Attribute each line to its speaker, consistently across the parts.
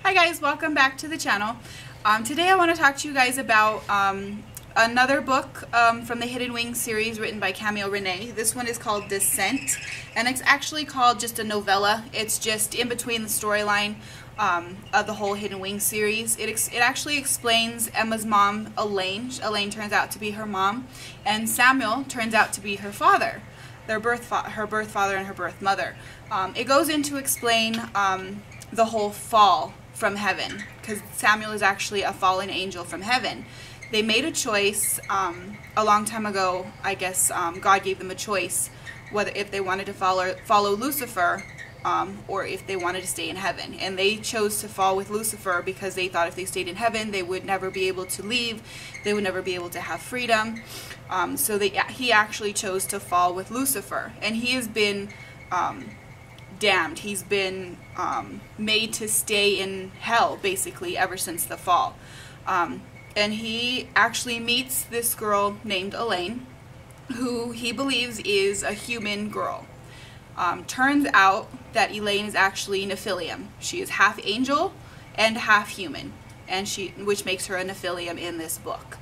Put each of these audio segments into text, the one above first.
Speaker 1: Hi guys, welcome back to the channel. Today I want to talk to you guys about another book from the Hidden Wings series written by Cameo Renee. This one is called Descent, and it's actually called just a novella. It's just in between the storyline of the whole Hidden Wings series. It actually explains Emma's mom, Elaine. Elaine turns out to be her mom, and Samuel turns out to be her father. Her birth father and her birth mother. It goes in to explain the whole fall from heaven, because Samuel is actually a fallen angel from heaven. They made a choice a long time ago. I guess God gave them a choice whether if they wanted to follow Lucifer or if they wanted to stay in heaven, and they chose to fall with Lucifer because they thought if they stayed in heaven they would never be able to leave, they would never be able to have freedom. So he actually chose to fall with Lucifer, and he has been damned. He's been made to stay in hell basically ever since the fall. And he actually meets this girl named Elaine, who he believes is a human girl. Turns out that Elaine is actually Nephilim. She is half angel and half human, and which makes her a Nephilim in this book.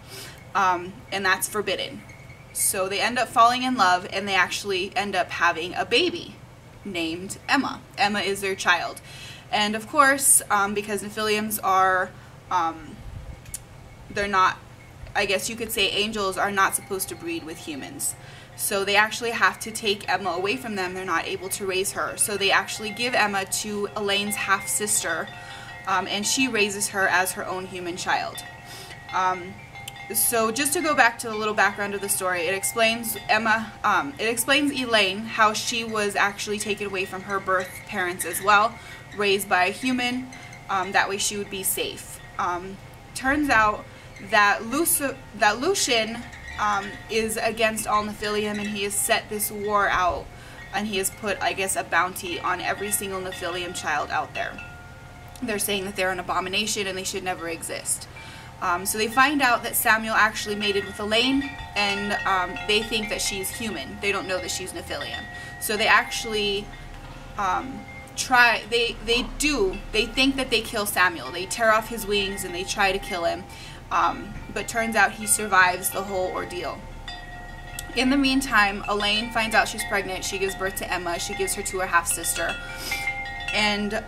Speaker 1: And that's forbidden. So they end up falling in love, and they actually end up having a baby named Emma. Emma is their child. And of course, because Nephilims are, they're not, I guess you could say angels are not supposed to breed with humans. So they actually have to take Emma away from them. They're not able to raise her. So they actually give Emma to Elaine's half-sister, and she raises her as her own human child. So just to go back to the little background of the story, it explains Elaine how she was actually taken away from her birth parents as well, raised by a human, that way she would be safe. Turns out that Lucian is against all Nephilim, and he has set this war out, and he has put, I guess, a bounty on every single Nephilim child out there. They're saying that they're an abomination and they should never exist. So they find out that Samuel actually mated with Elaine, and they think that she's human. They don't know that she's Nephilim. So they actually they think that they kill Samuel. They tear off his wings and they try to kill him. But turns out he survives the whole ordeal. In the meantime, Elaine finds out she's pregnant. She gives birth to Emma. She gives her to her half-sister. And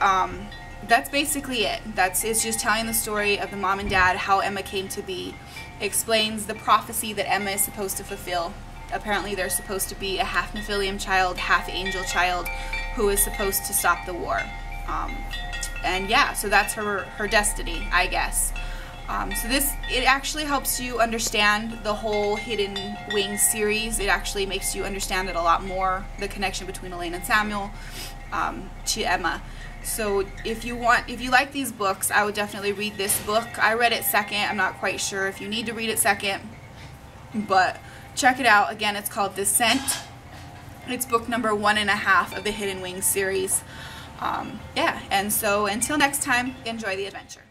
Speaker 1: that's basically it. It's just telling the story of the mom and dad, how Emma came to be. It explains the prophecy that Emma is supposed to fulfill. Apparently there's supposed to be a half Nephilim child, half angel child who is supposed to stop the war. And yeah, so that's her destiny, I guess. So it actually helps you understand the whole Hidden Wings series. It actually makes you understand it a lot more, the connection between Elaine and Samuel to Emma. So if you like these books, I would definitely read this book. I read it second. I'm not quite sure if you need to read it second, but check it out. Again, it's called Descent. It's book number 1.5 of the Hidden Wings series. Yeah, and so until next time, enjoy the adventure.